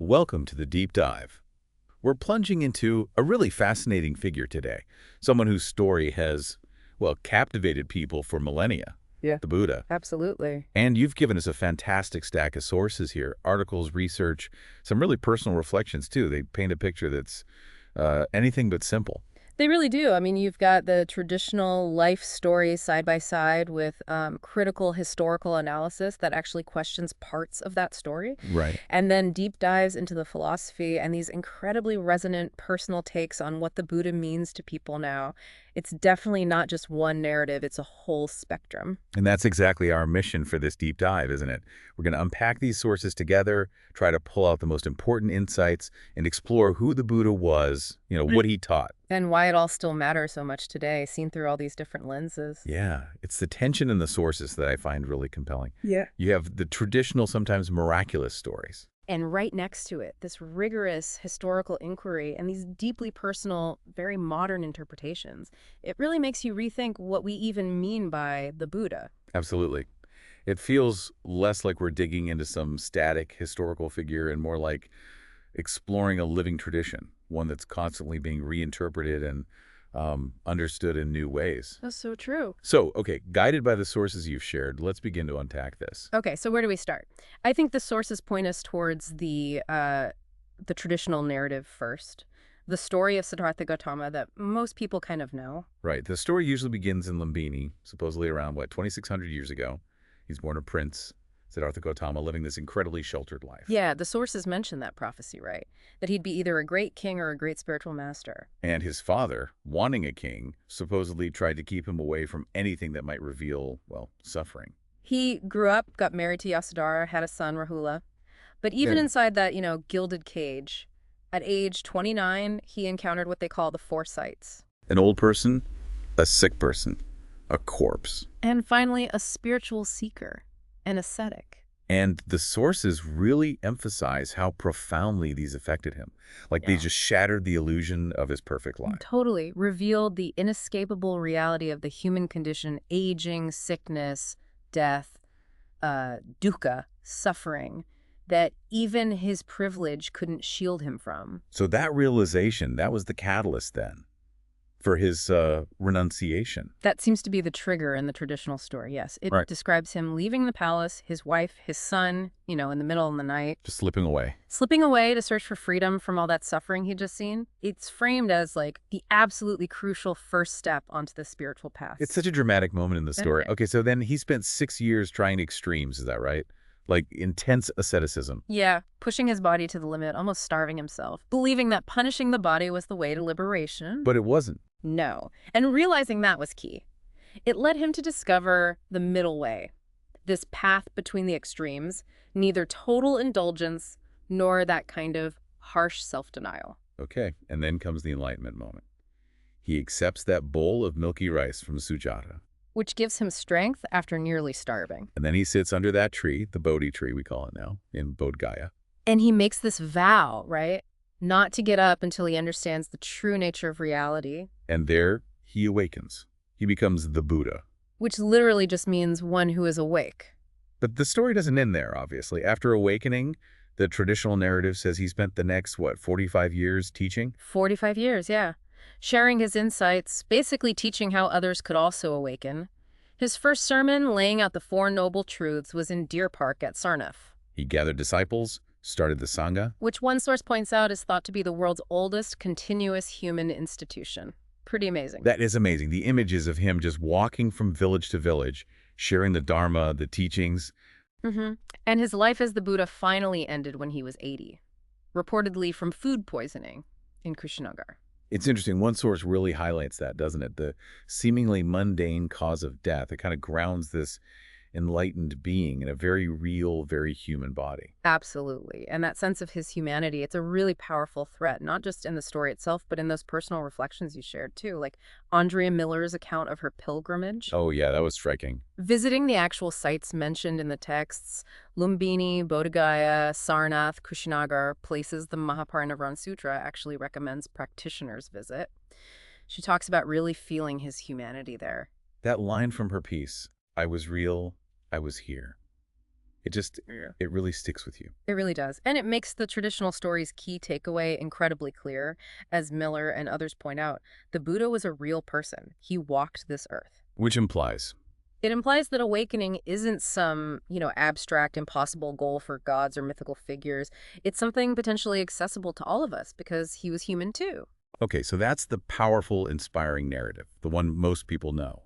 Welcome to the deep dive. We're plunging into a really fascinating figure today, someone whose story has, well, captivated people for millennia, Yeah, the Buddha. absolutely. And you've given us a fantastic stack of sources here, articles, research, some really personal reflections too. They paint a picture that's anything but simple. They really do. I mean, you've got the traditional life stories side by side with critical historical analysis that actually questions parts of that story, Right. and then deep dives into the philosophy and these incredibly resonant personal takes on what the Buddha means to people now. It's definitely not just one narrative, it's a whole spectrum. And that's exactly our mission for this deep dive, isn't it? We're going to unpack these sources together, try to pull out the most important insights, and explore who the Buddha was, what he taught. And why it all still matters so much today, seen through all these different lenses. Yeah, it's the tension in the sources that I find really compelling. Yeah. You have the traditional, sometimes miraculous stories. And right next to it, this rigorous historical inquiry and these deeply personal, very modern interpretations. It really makes you rethink what we even mean by the Buddha. Absolutely. It feels less like we're digging into some static historical figure and more like exploring a living tradition, one that's constantly being reinterpreted and understood in new ways. That's so true. So, okay, guided by the sources you've shared, let's begin to unpack this. Okay, so where do we start? I think the sources point us towards the traditional narrative first. The story of Siddhartha Gautama that most people kind of know. Right. The story usually begins in Lumbini, supposedly around, 2,600 years ago. He's born a prince, Siddhartha Gautama, living this incredibly sheltered life. Yeah, the sources mention that prophecy, right? That he'd be either a great king or a great spiritual master. And his father, wanting a king, supposedly tried to keep him away from anything that might reveal, suffering. He grew up, got married to Yasodhara, had a son, Rahula. But even inside that, gilded cage, at age 29, he encountered what they call the four sights. An old person, a sick person, a corpse. And finally, a spiritual seeker, an ascetic. And the sources really emphasize how profoundly these affected him. They just shattered the illusion of his perfect life. Totally. Revealed the inescapable reality of the human condition, aging, sickness, death, dukkha, suffering, that even his privilege couldn't shield him from. So that realization, that was the catalyst then for his renunciation. That seems to be the trigger in the traditional story, yes. It Right. describes him leaving the palace, his wife, his son, in the middle of the night. Just slipping away. Slipping away to search for freedom from all that suffering he'd just seen. It's framed as, the absolutely crucial first step onto the spiritual path. It's such a dramatic moment in the story. Okay. Okay, so then he spent 6 years trying extremes, is that right? Intense asceticism. Yeah, pushing his body to the limit, almost starving himself, believing that punishing the body was the way to liberation. But it wasn't. No. And realizing that was key. It led him to discover the middle way, this path between the extremes, neither total indulgence nor that kind of harsh self-denial. Okay, and then comes the enlightenment moment. He accepts that bowl of milky rice from Sujata. Which gives him strength after nearly starving. And then he sits under that tree, the Bodhi tree we call it now, in Bodh Gaya. And he makes this vow, right? Not to get up until he understands the true nature of reality. And there he awakens. He becomes the Buddha. Which literally just means one who is awake. But the story doesn't end there, obviously. After awakening, the traditional narrative says he spent the next, 45 years teaching? 45 years, yeah. Sharing his insights, basically teaching how others could also awaken. His first sermon, laying out the Four Noble Truths, was in Deer Park at Sarnath. He gathered disciples, started the Sangha. Which one source points out is thought to be the world's oldest continuous human institution. Pretty amazing. That is amazing. The images of him just walking from village to village, sharing the Dharma, the teachings. And his life as the Buddha finally ended when he was 80, reportedly from food poisoning in Kushinagar. It's interesting. One source really highlights that, doesn't it? The seemingly mundane cause of death. It kind of grounds this enlightened being in a very real, very human body. Absolutely. And that sense of his humanity, it's a really powerful threat, not just in the story itself, but in those personal reflections you shared too, like Andrea Miller's account of her pilgrimage. Oh, yeah, that was striking. Visiting the actual sites mentioned in the texts, Lumbini, Bodh Gaya, Sarnath, Kushinagar, places the Mahaparinibbana Sutra actually recommends practitioners visit. She talks about really feeling his humanity there. That line from her piece, I was real, I was here. It just, Yeah. it really sticks with you. It really does. And it makes the traditional story's key takeaway incredibly clear. As Miller and others point out, the Buddha was a real person. He walked this earth. Which implies, It implies that awakening isn't some, abstract, impossible goal for gods or mythical figures. It's something potentially accessible to all of us because he was human too. okay, so that's the powerful, inspiring narrative, the one most people know.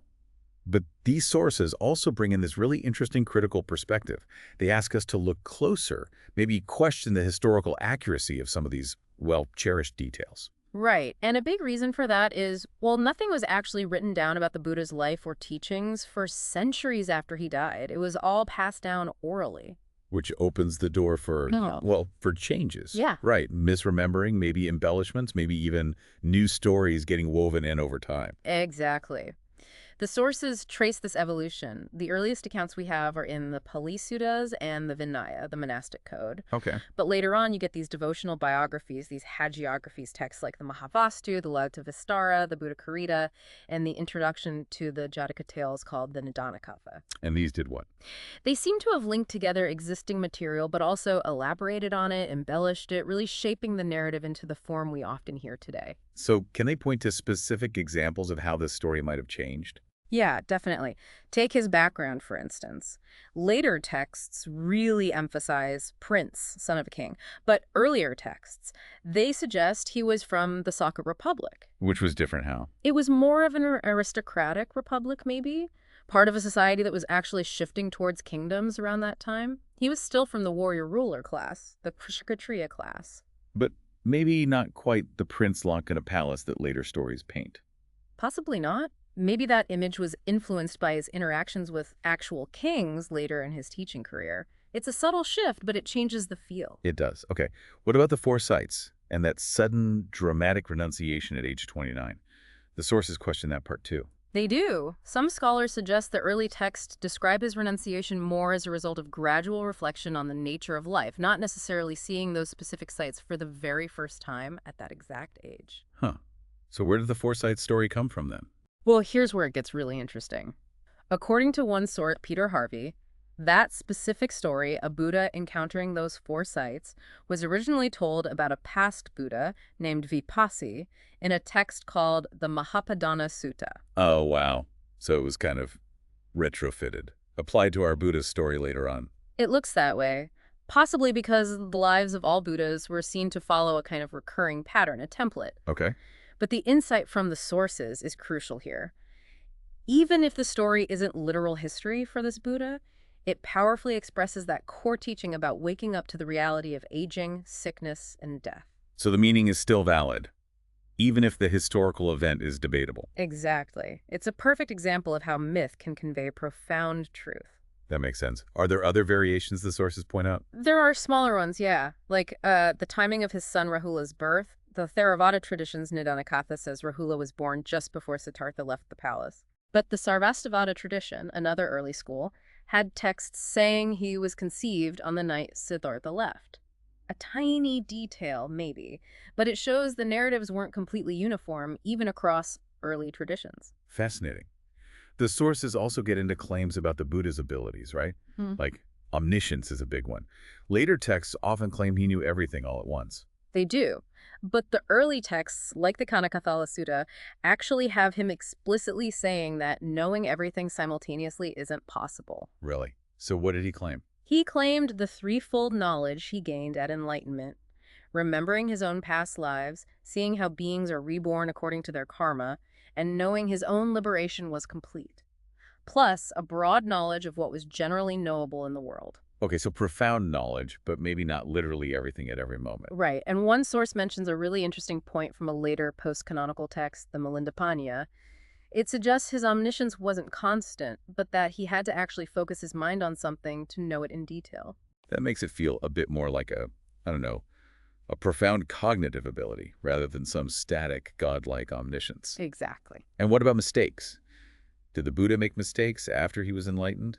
But these sources also bring in this really interesting critical perspective. They ask us to look closer, maybe question the historical accuracy of some of these, well, cherished details. Right. And a big reason for that is, well, nothing was actually written down about the Buddha's life or teachings for centuries after he died. It was all passed down orally. Which opens the door for, No. well, for changes. Yeah. Right. Misremembering, maybe embellishments, maybe even new stories getting woven in over time. Exactly. The sources trace this evolution. The earliest accounts we have are in the Pali Suttas and the Vinaya, the monastic code. Okay. But later on, you get these devotional biographies, these hagiographies texts like the Mahavastu, the Lauta Vistara, the Buddha Karita, and the introduction to the Jataka tales called the Nidanakatha. And these did what? They seem to have linked together existing material, but also elaborated on it, embellished it, really shaping the narrative into the form we often hear today. So can they point to specific examples of how this story might have changed? Yeah, definitely. Take his background, for instance. Later texts really emphasize Prince, son of a king, but earlier texts, they suggest he was from the Sakha Republic. Which was different how? It was more of an aristocratic republic, maybe, part of a society that was actually shifting towards kingdoms around that time. He was still from the warrior ruler class, the Kshatriya class. But maybe not quite the prince locked in a palace that later stories paint. Possibly not. Maybe that image was influenced by his interactions with actual kings later in his teaching career. It's a subtle shift, but it changes the feel. It does. Okay. What about the foresights and that sudden dramatic renunciation at age 29? The sources question that part too. They do. Some scholars suggest the early texts describe his renunciation more as a result of gradual reflection on the nature of life, not necessarily seeing those specific sites for the very first time at that exact age. Huh. So where did the foresight story come from then? Well, here's where it gets really interesting. According to one source, Peter Harvey, that specific story, a Buddha encountering those four sites, was originally told about a past Buddha named Vipassi in a text called the Mahapadana Sutta. Oh, wow. So it was kind of retrofitted, applied to our Buddha story later on. It looks that way, possibly because the lives of all Buddhas were seen to follow a kind of recurring pattern, a template. Okay. But the insight from the sources is crucial here. Even if the story isn't literal history for this Buddha, it powerfully expresses that core teaching about waking up to the reality of aging, sickness, and death. So the meaning is still valid, even if the historical event is debatable. Exactly. It's a perfect example of how myth can convey profound truth. That makes sense. Are there other variations the sources point out? There are smaller ones, yeah. Like the timing of his son Rahula's birth. The Theravada tradition's Nidanakatha says Rahula was born just before Siddhartha left the palace. But the Sarvastivada tradition, another early school, had texts saying he was conceived on the night Siddhartha left. A tiny detail, maybe, but it shows the narratives weren't completely uniform, even across early traditions. Fascinating. The sources also get into claims about the Buddha's abilities, right? Like omniscience is a big one. Later texts often claim he knew everything all at once. They do. But the early texts, like the Kanakathala Sutta, actually have him explicitly saying that knowing everything simultaneously isn't possible. Really? So what did he claim? He claimed the threefold knowledge he gained at enlightenment, remembering his own past lives, seeing how beings are reborn according to their karma, and knowing his own liberation was complete. Plus, a broad knowledge of what was generally knowable in the world. Okay, so profound knowledge, but maybe not literally everything at every moment. Right, and one source mentions a really interesting point from a later post-canonical text, the Milindapanya. It suggests his omniscience wasn't constant, but that he had to actually focus his mind on something to know it in detail. That makes it feel a bit more like a profound cognitive ability rather than some static, godlike omniscience. Exactly. And what about mistakes? Did the Buddha make mistakes after he was enlightened?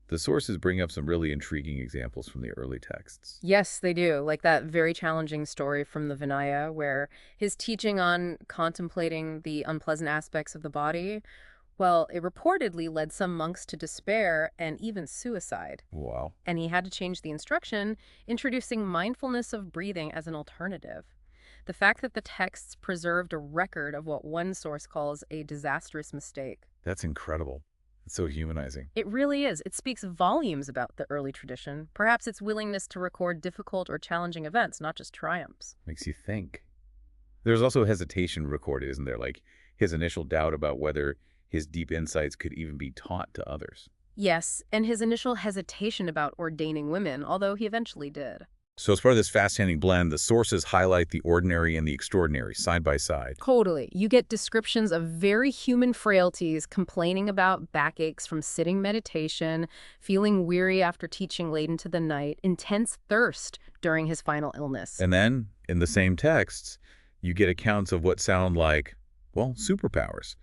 The sources bring up some really intriguing examples from the early texts. Yes, they do. Like that very challenging story from the Vinaya, where his teaching on contemplating the unpleasant aspects of the body Well, it reportedly led some monks to despair and even suicide. Wow. And he had to change the instruction, introducing mindfulness of breathing as an alternative. The fact that the texts preserved a record of what one source calls a disastrous mistake. That's incredible. It's so humanizing. It really is. It speaks volumes about the early tradition, perhaps its willingness to record difficult or challenging events, not just triumphs. Makes you think. There's also hesitation recorded, isn't there? Like his initial doubt about whether his deep insights could even be taught to others. Yes, and his initial hesitation about ordaining women, although he eventually did. So as part of this fascinating blend, the sources highlight the ordinary and the extraordinary side by side. Totally. You get descriptions of very human frailties, complaining about backaches from sitting meditation, feeling weary after teaching late into the night, intense thirst during his final illness. And then, in the same texts, you get accounts of what sound like, well, superpowers.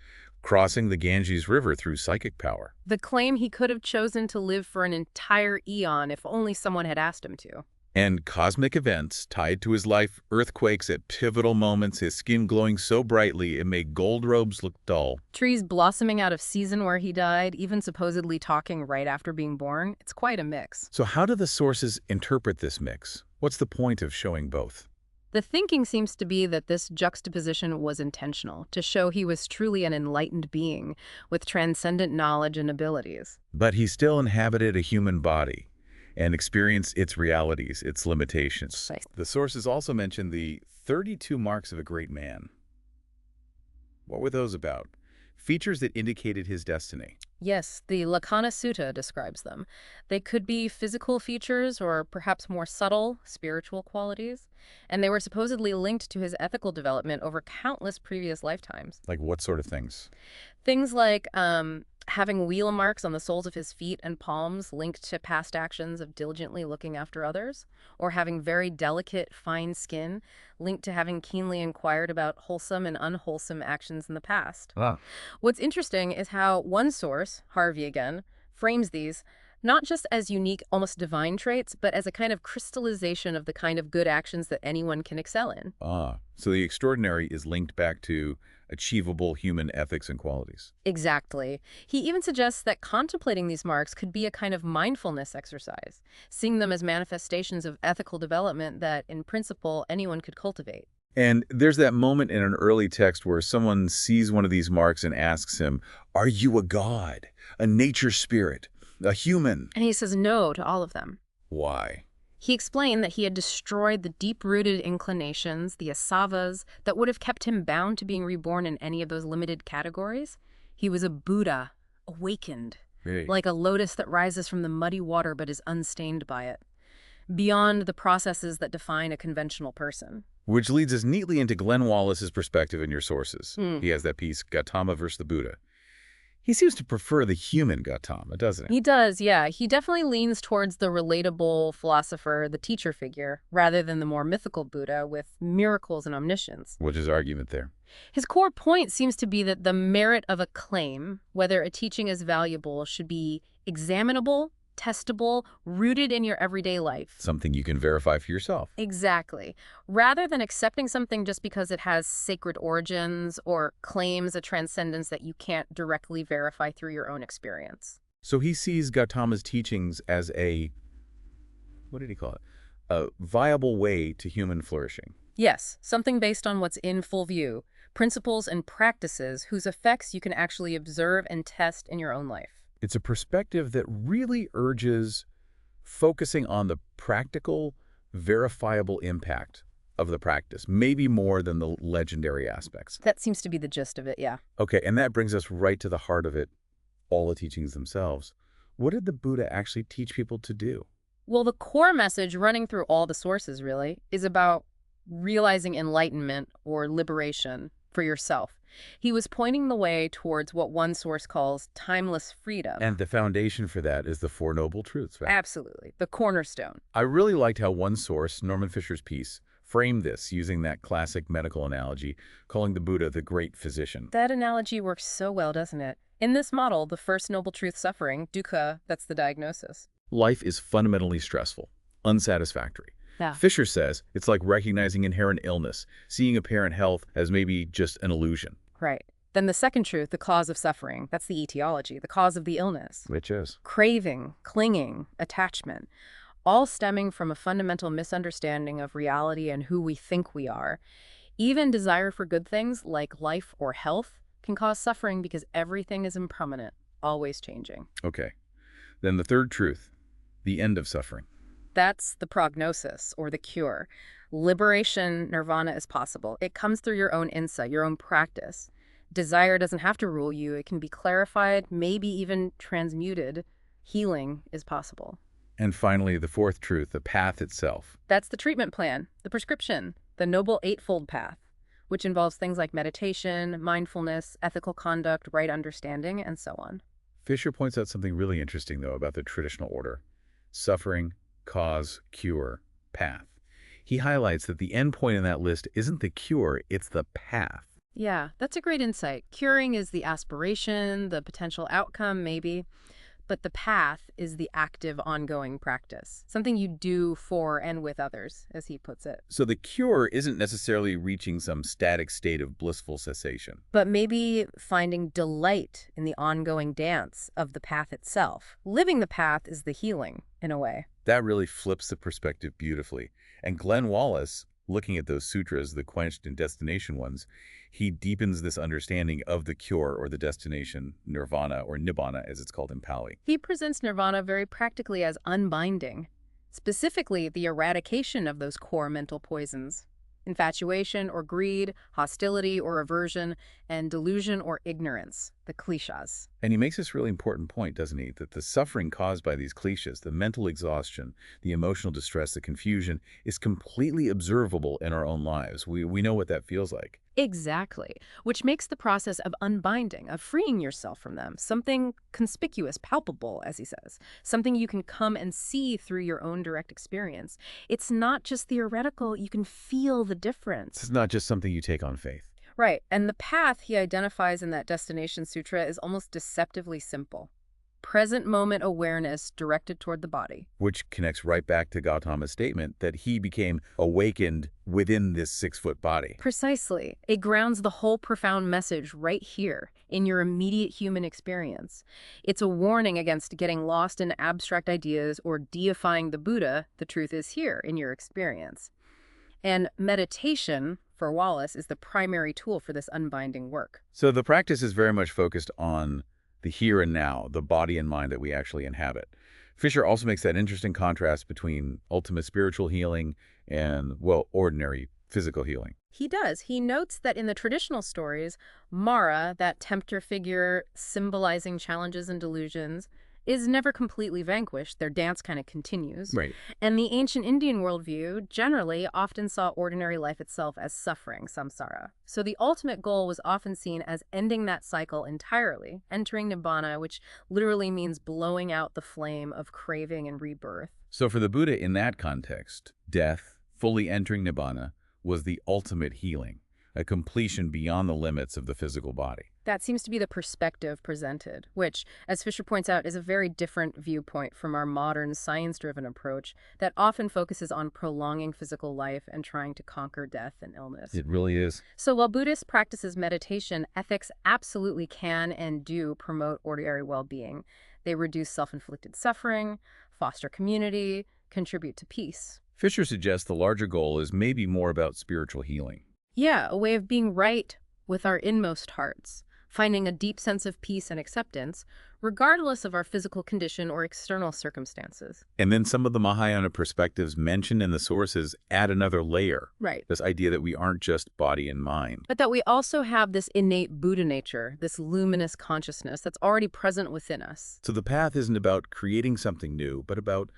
Crossing the Ganges River through psychic power. The claim he could have chosen to live for an entire eon if only someone had asked him to. And cosmic events tied to his life, earthquakes at pivotal moments, his skin glowing so brightly it made gold robes look dull. Trees blossoming out of season where he died, even supposedly talking right after being born. It's quite a mix. So how do the sources interpret this mix? What's the point of showing both? The thinking seems to be that this juxtaposition was intentional, to show he was truly an enlightened being with transcendent knowledge and abilities. But he still inhabited a human body and experienced its realities, its limitations. Right. The sources also mention the 32 marks of a great man. What were those about? Features that indicated his destiny. Yes, the Lakkhana Sutta describes them. They could be physical features or perhaps more subtle spiritual qualities, and they were supposedly linked to his ethical development over countless previous lifetimes. Like what sort of things? Things like having wheel marks on the soles of his feet and palms linked to past actions of diligently looking after others, or having very delicate, fine skin linked to having keenly inquired about wholesome and unwholesome actions in the past. Ah. What's interesting is how one source, Harvey again, frames these not just as unique, almost divine traits, but as a kind of crystallization of the kind of good actions that anyone can excel in. Ah, so the extraordinary is linked back to achievable human ethics and qualities. Exactly. He even suggests that contemplating these marks could be a kind of mindfulness exercise, seeing them as manifestations of ethical development that, in principle, anyone could cultivate. And there's that moment in an early text where someone sees one of these marks and asks him, "Are you a god, a nature spirit, a human?" And he says no to all of them. Why? He explained that he had destroyed the deep-rooted inclinations, the asavas, that would have kept him bound to being reborn in any of those limited categories. He was a Buddha, awakened, Hey. like a lotus that rises from the muddy water but is unstained by it, beyond the processes that define a conventional person. Which leads us neatly into Glenn Wallace's perspective in your sources. Hmm. He has that piece, Gautama versus the Buddha. He seems to prefer the human Gautama, doesn't he? He does, yeah. He definitely leans towards the relatable philosopher, the teacher figure, rather than the more mythical Buddha with miracles and omniscience. What's his argument there? His core point seems to be that the merit of a claim, whether a teaching is valuable, should be examinable, testable, rooted in your everyday life. Something you can verify for yourself. Exactly. Rather than accepting something just because it has sacred origins or claims a transcendence that you can't directly verify through your own experience. So he sees Gautama's teachings as a, what did he call it? A viable way to human flourishing. Yes, something based on what's in full view, principles and practices whose effects you can actually observe and test in your own life. It's a perspective that really urges focusing on the practical, verifiable impact of the practice, maybe more than the legendary aspects. That seems to be the gist of it, yeah. Okay, and that brings us right to the heart of it, all the teachings themselves. What did the Buddha actually teach people to do? Well, the core message running through all the sources, really, is about realizing enlightenment or liberation for yourself. He was pointing the way towards what one source calls timeless freedom. And the foundation for that is the Four Noble Truths. Right? Absolutely. The cornerstone. I really liked how one source, Norman Fisher's piece, framed this using that classic medical analogy, calling the Buddha the great physician. That analogy works so well, doesn't it? In this model, the first noble truth suffering, dukkha, that's the diagnosis. Life is fundamentally stressful, unsatisfactory. Yeah. Fisher says it's like recognizing inherent illness, seeing apparent health as maybe just an illusion. Right. Then the second truth, the cause of suffering, that's the etiology, the cause of the illness. Which is? Craving, clinging, attachment, all stemming from a fundamental misunderstanding of reality and who we think we are. Even desire for good things like life or health can cause suffering because everything is impermanent, always changing. Okay. Then the third truth, the end of suffering. That's the prognosis or the cure. Liberation, nirvana is possible. It comes through your own insight, your own practice. Desire doesn't have to rule you. It can be clarified, maybe even transmuted. Healing is possible. And finally, the fourth truth, the path itself. That's the treatment plan, the prescription, the Noble Eightfold Path, which involves things like meditation, mindfulness, ethical conduct, right understanding, and so on. Fisher points out something really interesting, though, about the traditional order. Suffering, cause, cure, path. He highlights that the end point in that list isn't the cure, it's the path. Yeah, that's a great insight. Curing is the aspiration, the potential outcome, maybe. But the path is the active, ongoing practice, something you do for and with others, as he puts it. So the cure isn't necessarily reaching some static state of blissful cessation. But maybe finding delight in the ongoing dance of the path itself. Living the path is the healing, in a way. That really flips the perspective beautifully. And Glenn Wallace, looking at those sutras, the quenched and destination ones, he deepens this understanding of the cure or the destination, nirvana or nibbana as it's called in Pali. He presents nirvana very practically as unbinding, specifically the eradication of those core mental poisons. Infatuation or greed, hostility or aversion, and delusion or ignorance, the klishas. And he makes this really important point, doesn't he? That the suffering caused by these cliches, the mental exhaustion, the emotional distress, the confusion, is completely observable in our own lives. We know what that feels like. Exactly, which makes the process of unbinding, of freeing yourself from them, something conspicuous, palpable, as he says, something you can come and see through your own direct experience. It's not just theoretical, you can feel the difference. It's not just something you take on faith. Right, and the path he identifies in that Destination Sutra is almost deceptively simple. Present moment awareness directed toward the body. Which connects right back to Gautama's statement that he became awakened within this 6-foot body. Precisely. It grounds the whole profound message right here in your immediate human experience. It's a warning against getting lost in abstract ideas or deifying the Buddha. The truth is here in your experience. And meditation, for Wallace, is the primary tool for this unbinding work. So the practice is very much focused on the here and now, the body and mind that we actually inhabit. Fisher also makes that interesting contrast between ultimate spiritual healing and, well, ordinary physical healing. He does. He notes that in the traditional stories, Mara, that tempter figure symbolizing challenges and delusions, is never completely vanquished. Their dance kind of continues. Right. And the ancient Indian worldview generally often saw ordinary life itself as suffering, samsara. So the ultimate goal was often seen as ending that cycle entirely, entering nibbana, which literally means blowing out the flame of craving and rebirth. So for the Buddha in that context, death, fully entering nibbana, was the ultimate healing, a completion beyond the limits of the physical body. That seems to be the perspective presented, which, as Fisher points out, is a very different viewpoint from our modern science-driven approach that often focuses on prolonging physical life and trying to conquer death and illness. It really is. So while Buddhist practices meditation, ethics absolutely can and do promote ordinary well-being. They reduce self-inflicted suffering, foster community, contribute to peace. Fisher suggests the larger goal is maybe more about spiritual healing. Yeah, a way of being right with our inmost hearts, finding a deep sense of peace and acceptance, regardless of our physical condition or external circumstances. And then some of the Mahayana perspectives mentioned in the sources add another layer. Right. This idea that we aren't just body and mind. But that we also have this innate Buddha nature, this luminous consciousness that's already present within us. So the path isn't about creating something new, but about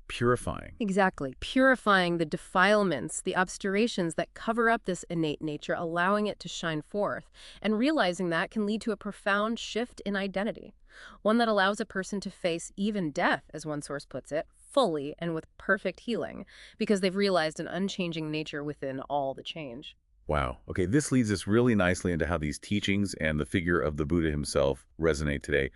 purifying. Exactly. Purifying the defilements, the obscurations that cover up this innate nature, allowing it to shine forth. And realizing that can lead to a profound shift in identity, one that allows a person to face even death, as one source puts it, fully and with perfect healing, because they've realized an unchanging nature within all the change. Wow. Okay, this leads us really nicely into how these teachings and the figure of the Buddha himself resonate today.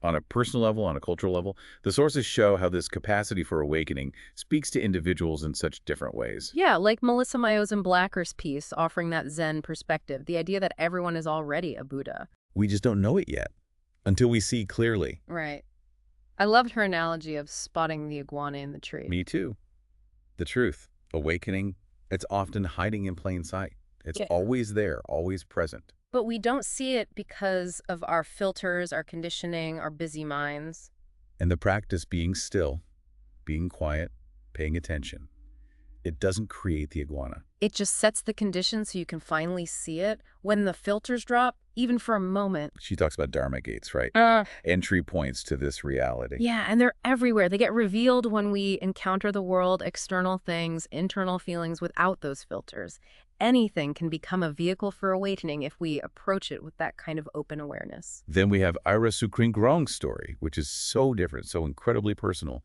On a personal level, on a cultural level, the sources show how this capacity for awakening speaks to individuals in such different ways. Yeah, like Melissa Myosin Blacker's piece offering that Zen perspective, the idea that everyone is already a Buddha. We just don't know it yet, until we see clearly. Right. I loved her analogy of spotting the iguana in the tree. Me too. The truth, awakening, it's often hiding in plain sight. It's Yeah. always there, always present. But we don't see it because of our filters, our conditioning, our busy minds. And the practice being still, being quiet, paying attention, it doesn't create the iguana. It just sets the conditions so you can finally see it. When the filters drop, even for a moment. She talks about Dharma gates, right? Entry points to this reality. Yeah, and they're everywhere. They get revealed when we encounter the world, external things, internal feelings without those filters. Anything can become a vehicle for awakening if we approach it with that kind of open awareness. Then we have Ira Sukring-Grong's story, which is so different, so incredibly personal,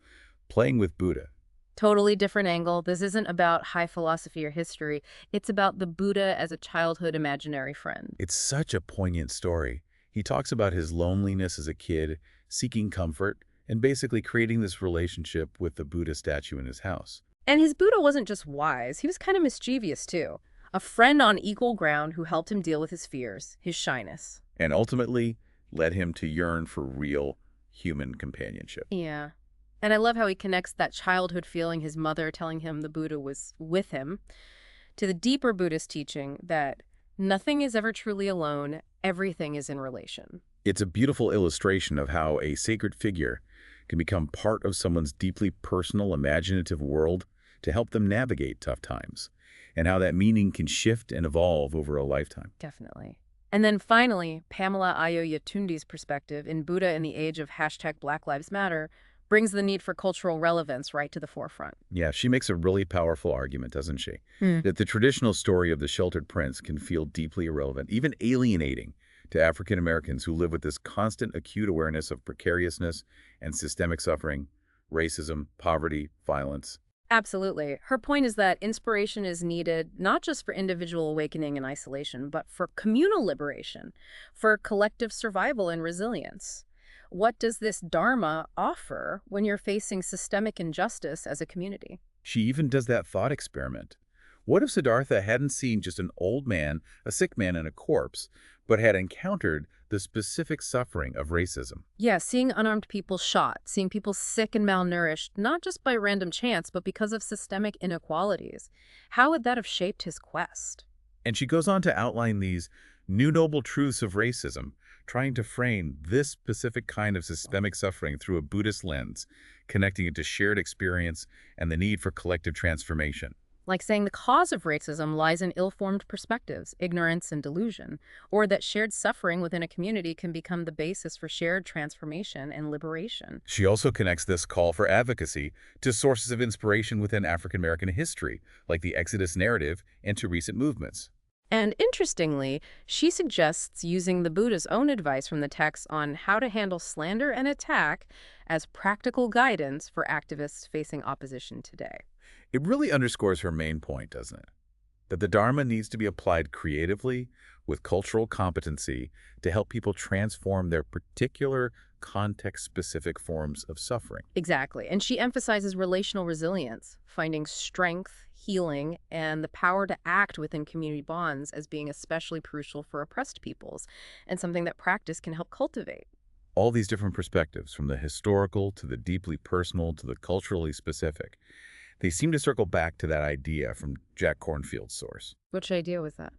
playing with Buddha. Totally different angle. This isn't about high philosophy or history. It's about the Buddha as a childhood imaginary friend. It's such a poignant story. He talks about his loneliness as a kid, seeking comfort, and basically creating this relationship with the Buddha statue in his house. And his Buddha wasn't just wise, he was kind of mischievous too. A friend on equal ground who helped him deal with his fears, his shyness. And ultimately led him to yearn for real human companionship. Yeah. And I love how he connects that childhood feeling, his mother telling him the Buddha was with him, to the deeper Buddhist teaching that nothing is ever truly alone, everything is in relation. It's a beautiful illustration of how a sacred figure can become part of someone's deeply personal, imaginative world to help them navigate tough times, and how that meaning can shift and evolve over a lifetime. Definitely. And then finally, Pamela Ayo Yatundi's perspective in Buddha in the age of #Black Lives Matter brings the need for cultural relevance right to the forefront. Yeah, she makes a really powerful argument, doesn't she? That the traditional story of the sheltered prince can feel deeply irrelevant, even alienating to African Americans who live with this constant acute awareness of precariousness and systemic suffering, racism, poverty, violence. Absolutely. Her point is that inspiration is needed not just for individual awakening and isolation, but for communal liberation, for collective survival and resilience. What does this Dharma offer when you're facing systemic injustice as a community? She even does that thought experiment. What if Siddhartha hadn't seen just an old man, a sick man, and a corpse, but had encountered the specific suffering of racism? Yeah, seeing unarmed people shot, seeing people sick and malnourished, not just by random chance, but because of systemic inequalities. How would that have shaped his quest? And she goes on to outline these new noble truths of racism, trying to frame this specific kind of systemic suffering through a Buddhist lens, connecting it to shared experience and the need for collective transformation. Like saying the cause of racism lies in ill-formed perspectives, ignorance, and delusion, or that shared suffering within a community can become the basis for shared transformation and liberation. She also connects this call for advocacy to sources of inspiration within African American history, like the Exodus narrative, and to recent movements. And interestingly, she suggests using the Buddha's own advice from the text on how to handle slander and attack as practical guidance for activists facing opposition today. It really underscores her main point, doesn't it? That the Dharma needs to be applied creatively with cultural competency to help people transform their particular context-specific forms of suffering. Exactly. And she emphasizes relational resilience, finding strength, healing, and the power to act within community bonds as being especially crucial for oppressed peoples, and something that practice can help cultivate. All these different perspectives, from the historical to the deeply personal to the culturally specific, they seem to circle back to that idea from Jack Kornfield's source. Which idea was that?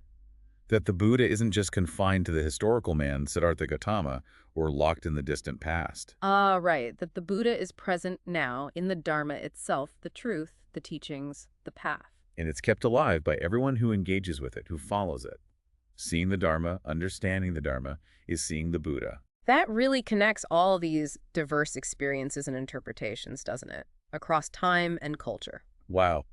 That the Buddha isn't just confined to the historical man, Siddhartha Gautama, or locked in the distant past. Ah, right. That the Buddha is present now in the Dharma itself, the truth, the teachings, the path. And it's kept alive by everyone who engages with it, who follows it. Seeing the Dharma, understanding the Dharma, is seeing the Buddha. That really connects all these diverse experiences and interpretations, doesn't it? Across time and culture. Wow.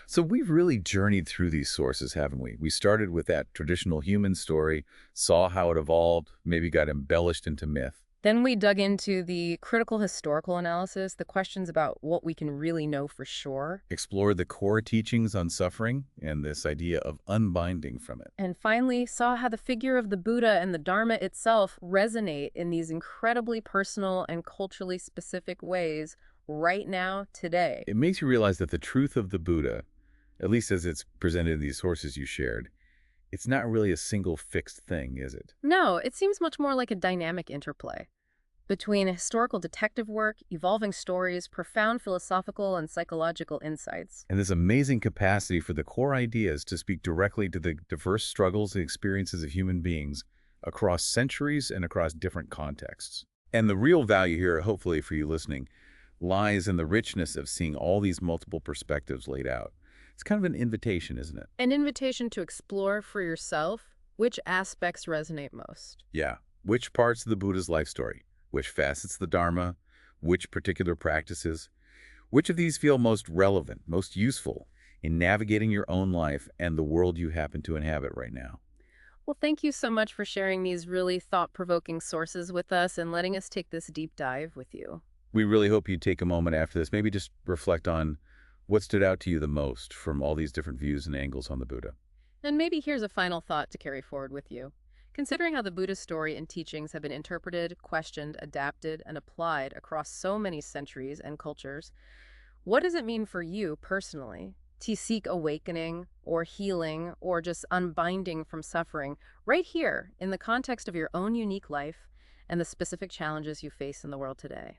So we've really journeyed through these sources, haven't we? We started with that traditional human story, saw how it evolved, maybe got embellished into myth. Then we dug into the critical historical analysis, the questions about what we can really know for sure. Explored the core teachings on suffering and this idea of unbinding from it. And finally, saw how the figure of the Buddha and the Dharma itself resonate in these incredibly personal and culturally specific ways right now, today. It makes you realize that the truth of the Buddha, at least as it's presented in these sources you shared, it's not really a single fixed thing, is it? No, it seems much more like a dynamic interplay between historical detective work, evolving stories, profound philosophical and psychological insights. And this amazing capacity for the core ideas to speak directly to the diverse struggles and experiences of human beings across centuries and across different contexts. And the real value here, hopefully for you listening, lies in the richness of seeing all these multiple perspectives laid out. It's kind of an invitation, isn't it? An invitation to explore for yourself which aspects resonate most. Yeah. Which parts of the Buddha's life story? Which facets of the Dharma? Which particular practices? Which of these feel most relevant, most useful in navigating your own life and the world you happen to inhabit right now? Well, thank you so much for sharing these really thought-provoking sources with us and letting us take this deep dive with you. We really hope you take a moment after this, maybe just reflect on what stood out to you the most from all these different views and angles on the Buddha. And maybe here's a final thought to carry forward with you. Considering how the Buddha's story and teachings have been interpreted, questioned, adapted, and applied across so many centuries and cultures, what does it mean for you personally to seek awakening or healing or just unbinding from suffering right here in the context of your own unique life and the specific challenges you face in the world today?